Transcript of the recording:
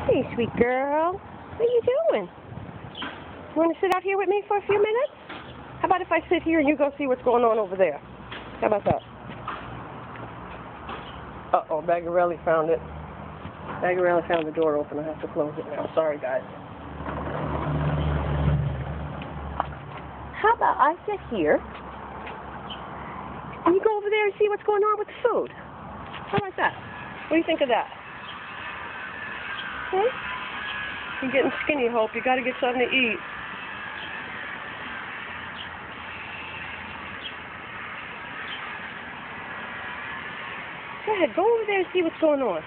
Hey, sweet girl. What are you doing? You want to sit out here with me for a few minutes? How about if I sit here and you go see what's going on over there? How about that? Uh-oh, Bagarelli found it. Bagarelli found the door open. I have to close it now. Sorry, guys. How about I sit here and you go over there and see what's going on with the food? How about that? What do you think of that? Huh? You're getting skinny, Hope. You got to get something to eat. Go ahead. Go over there and see what's going on.